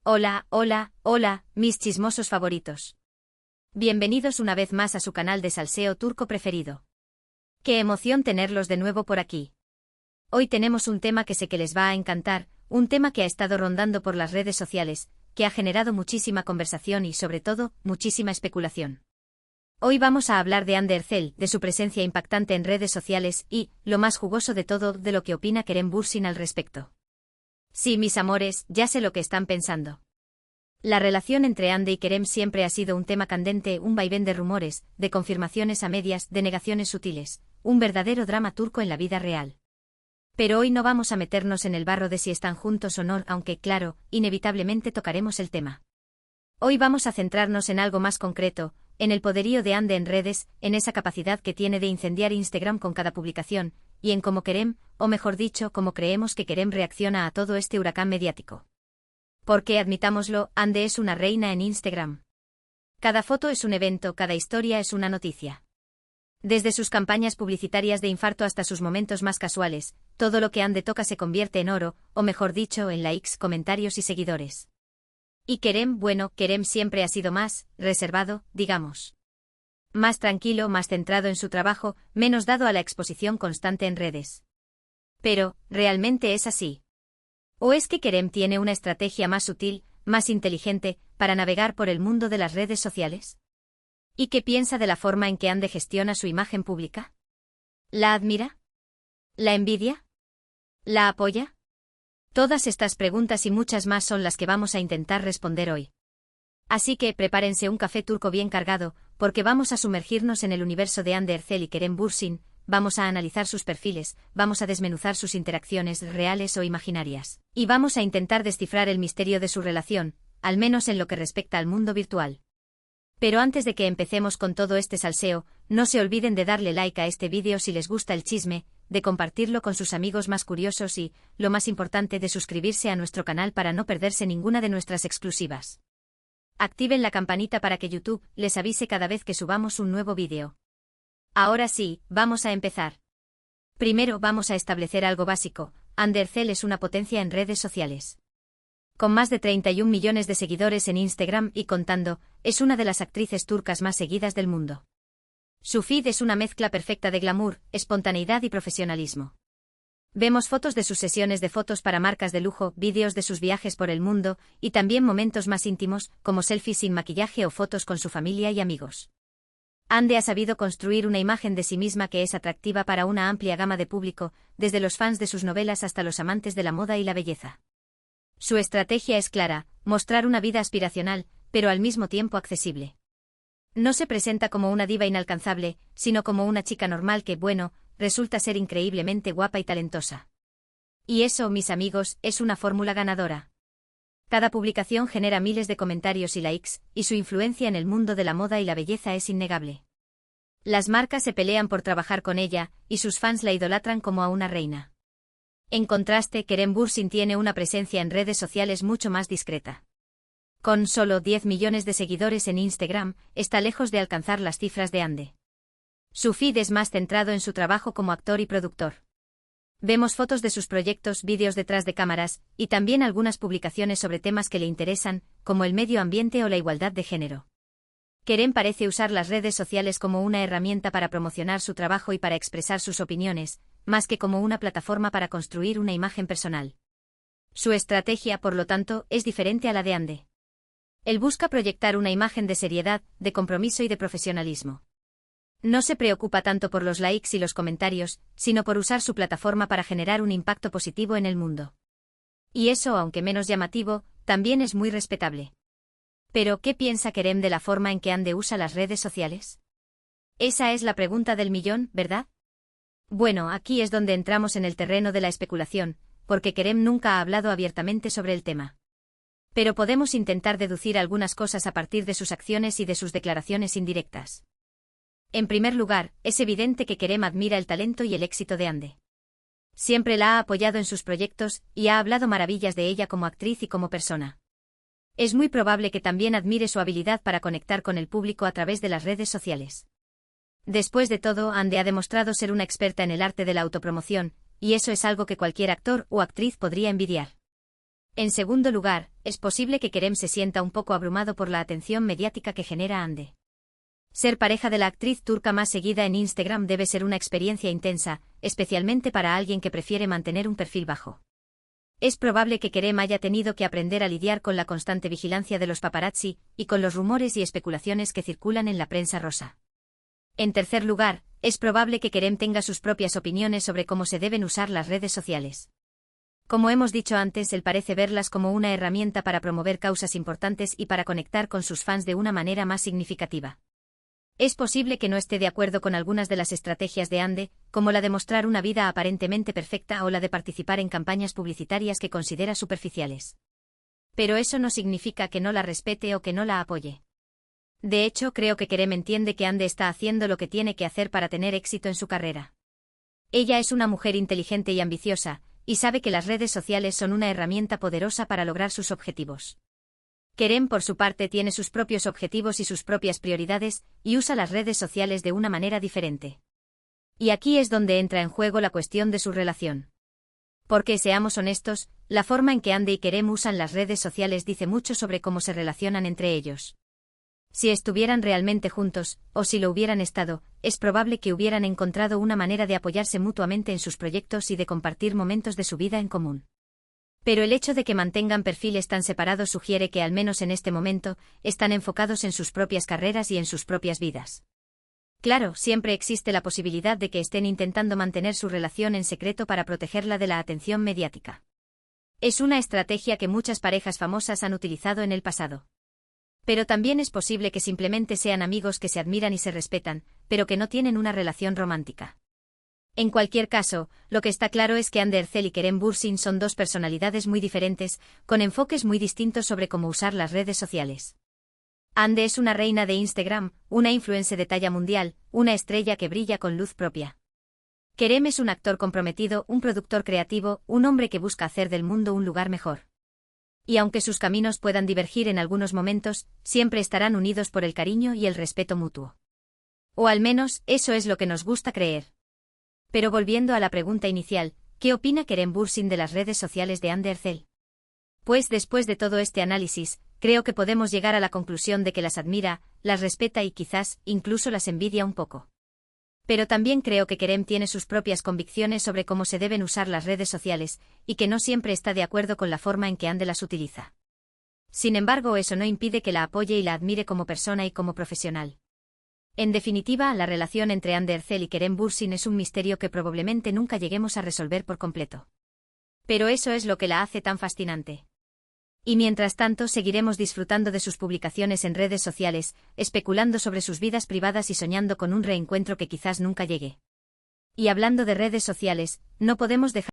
Hola, hola, hola, mis chismosos favoritos. Bienvenidos una vez más a su canal de salseo turco preferido. Qué emoción tenerlos de nuevo por aquí. Hoy tenemos un tema que sé que les va a encantar, un tema que ha estado rondando por las redes sociales, que ha generado muchísima conversación y, sobre todo, muchísima especulación. Hoy vamos a hablar de Hande Erçel, de su presencia impactante en redes sociales y, lo más jugoso de todo, de lo que opina Kerem Bürsin al respecto. Sí, mis amores, ya sé lo que están pensando. La relación entre Hande y Kerem siempre ha sido un tema candente, un vaivén de rumores, de confirmaciones a medias, de negaciones sutiles, un verdadero drama turco en la vida real. Pero hoy no vamos a meternos en el barro de si están juntos o no, aunque, claro, inevitablemente tocaremos el tema. Hoy vamos a centrarnos en algo más concreto, en el poderío de Hande en redes, en esa capacidad que tiene de incendiar Instagram con cada publicación, y en cómo Kerem, o mejor dicho, cómo creemos que Kerem reacciona a todo este huracán mediático. Porque, admitámoslo, Hande es una reina en Instagram. Cada foto es un evento, cada historia es una noticia. Desde sus campañas publicitarias de infarto hasta sus momentos más casuales, todo lo que Hande toca se convierte en oro, o mejor dicho, en likes, comentarios y seguidores. Y Kerem, bueno, Kerem siempre ha sido más reservado, digamos. Más tranquilo, más centrado en su trabajo, menos dado a la exposición constante en redes. Pero, ¿realmente es así? ¿O es que Kerem tiene una estrategia más sutil, más inteligente, para navegar por el mundo de las redes sociales? ¿Y qué piensa de la forma en que Hande gestiona su imagen pública? ¿La admira? ¿La envidia? ¿La apoya? Todas estas preguntas y muchas más son las que vamos a intentar responder hoy. Así que prepárense un café turco bien cargado, porque vamos a sumergirnos en el universo de Hande Erçel y Kerem Bürsin, vamos a analizar sus perfiles, vamos a desmenuzar sus interacciones reales o imaginarias, y vamos a intentar descifrar el misterio de su relación, al menos en lo que respecta al mundo virtual. Pero antes de que empecemos con todo este salseo, no se olviden de darle like a este vídeo si les gusta el chisme, de compartirlo con sus amigos más curiosos y, lo más importante, de suscribirse a nuestro canal para no perderse ninguna de nuestras exclusivas. Activen la campanita para que YouTube les avise cada vez que subamos un nuevo vídeo. Ahora sí, vamos a empezar. Primero vamos a establecer algo básico, Hande Erçel es una potencia en redes sociales. Con más de 31 millones de seguidores en Instagram y contando, es una de las actrices turcas más seguidas del mundo. Su feed es una mezcla perfecta de glamour, espontaneidad y profesionalismo. Vemos fotos de sus sesiones de fotos para marcas de lujo, vídeos de sus viajes por el mundo, y también momentos más íntimos, como selfies sin maquillaje o fotos con su familia y amigos. Hande ha sabido construir una imagen de sí misma que es atractiva para una amplia gama de público, desde los fans de sus novelas hasta los amantes de la moda y la belleza. Su estrategia es clara, mostrar una vida aspiracional, pero al mismo tiempo accesible. No se presenta como una diva inalcanzable, sino como una chica normal que, bueno, resulta ser increíblemente guapa y talentosa. Y eso, mis amigos, es una fórmula ganadora. Cada publicación genera miles de comentarios y likes, y su influencia en el mundo de la moda y la belleza es innegable. Las marcas se pelean por trabajar con ella, y sus fans la idolatran como a una reina. En contraste, Kerem Bürsin tiene una presencia en redes sociales mucho más discreta. Con solo 10 millones de seguidores en Instagram, está lejos de alcanzar las cifras de Hande. Su feed es más centrado en su trabajo como actor y productor. Vemos fotos de sus proyectos, vídeos detrás de cámaras, y también algunas publicaciones sobre temas que le interesan, como el medio ambiente o la igualdad de género. Kerem parece usar las redes sociales como una herramienta para promocionar su trabajo y para expresar sus opiniones, más que como una plataforma para construir una imagen personal. Su estrategia, por lo tanto, es diferente a la de Hande. Él busca proyectar una imagen de seriedad, de compromiso y de profesionalismo. No se preocupa tanto por los likes y los comentarios, sino por usar su plataforma para generar un impacto positivo en el mundo. Y eso, aunque menos llamativo, también es muy respetable. Pero, ¿qué piensa Kerem de la forma en que Hande usa las redes sociales? Esa es la pregunta del millón, ¿verdad? Bueno, aquí es donde entramos en el terreno de la especulación, porque Kerem nunca ha hablado abiertamente sobre el tema. Pero podemos intentar deducir algunas cosas a partir de sus acciones y de sus declaraciones indirectas. En primer lugar, es evidente que Kerem admira el talento y el éxito de Hande. Siempre la ha apoyado en sus proyectos, y ha hablado maravillas de ella como actriz y como persona. Es muy probable que también admire su habilidad para conectar con el público a través de las redes sociales. Después de todo, Hande ha demostrado ser una experta en el arte de la autopromoción, y eso es algo que cualquier actor o actriz podría envidiar. En segundo lugar, es posible que Kerem se sienta un poco abrumado por la atención mediática que genera Hande. Ser pareja de la actriz turca más seguida en Instagram debe ser una experiencia intensa, especialmente para alguien que prefiere mantener un perfil bajo. Es probable que Kerem haya tenido que aprender a lidiar con la constante vigilancia de los paparazzi y con los rumores y especulaciones que circulan en la prensa rosa. En tercer lugar, es probable que Kerem tenga sus propias opiniones sobre cómo se deben usar las redes sociales. Como hemos dicho antes, él parece verlas como una herramienta para promover causas importantes y para conectar con sus fans de una manera más significativa. Es posible que no esté de acuerdo con algunas de las estrategias de Hande, como la de mostrar una vida aparentemente perfecta o la de participar en campañas publicitarias que considera superficiales. Pero eso no significa que no la respete o que no la apoye. De hecho, creo que Kerem entiende que Hande está haciendo lo que tiene que hacer para tener éxito en su carrera. Ella es una mujer inteligente y ambiciosa, y sabe que las redes sociales son una herramienta poderosa para lograr sus objetivos. Kerem, por su parte, tiene sus propios objetivos y sus propias prioridades, y usa las redes sociales de una manera diferente. Y aquí es donde entra en juego la cuestión de su relación. Porque, seamos honestos, la forma en que Hande y Kerem usan las redes sociales dice mucho sobre cómo se relacionan entre ellos. Si estuvieran realmente juntos, o si lo hubieran estado, es probable que hubieran encontrado una manera de apoyarse mutuamente en sus proyectos y de compartir momentos de su vida en común. Pero el hecho de que mantengan perfiles tan separados sugiere que, al menos en este momento, están enfocados en sus propias carreras y en sus propias vidas. Claro, siempre existe la posibilidad de que estén intentando mantener su relación en secreto para protegerla de la atención mediática. Es una estrategia que muchas parejas famosas han utilizado en el pasado. Pero también es posible que simplemente sean amigos que se admiran y se respetan, pero que no tienen una relación romántica. En cualquier caso, lo que está claro es que Hande Erçel y Kerem Bürsin son dos personalidades muy diferentes, con enfoques muy distintos sobre cómo usar las redes sociales. Hande es una reina de Instagram, una influencer de talla mundial, una estrella que brilla con luz propia. Kerem es un actor comprometido, un productor creativo, un hombre que busca hacer del mundo un lugar mejor. Y aunque sus caminos puedan divergir en algunos momentos, siempre estarán unidos por el cariño y el respeto mutuo. O al menos, eso es lo que nos gusta creer. Pero volviendo a la pregunta inicial, ¿qué opina Kerem Bürsin de las redes sociales de Hande Erçel? Pues después de todo este análisis, creo que podemos llegar a la conclusión de que las admira, las respeta y quizás, incluso las envidia un poco. Pero también creo que Kerem tiene sus propias convicciones sobre cómo se deben usar las redes sociales, y que no siempre está de acuerdo con la forma en que Hande las utiliza. Sin embargo, eso no impide que la apoye y la admire como persona y como profesional. En definitiva, la relación entre Hande Erçel y Kerem Bürsin es un misterio que probablemente nunca lleguemos a resolver por completo. Pero eso es lo que la hace tan fascinante. Y mientras tanto seguiremos disfrutando de sus publicaciones en redes sociales, especulando sobre sus vidas privadas y soñando con un reencuentro que quizás nunca llegue. Y hablando de redes sociales, no podemos dejar